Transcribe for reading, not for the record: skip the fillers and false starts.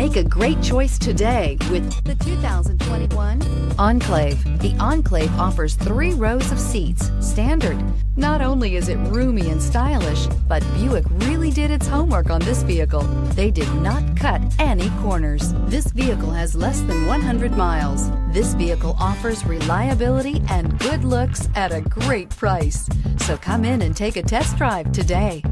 Make a great choice today with the 2021 Enclave. The Enclave offers 3 rows of seats, standard. Not only is it roomy and stylish, but Buick really did its homework on this vehicle. They did not cut any corners. This vehicle has less than 100 miles. This vehicle offers reliability and good looks at a great price. So come in and take a test drive today.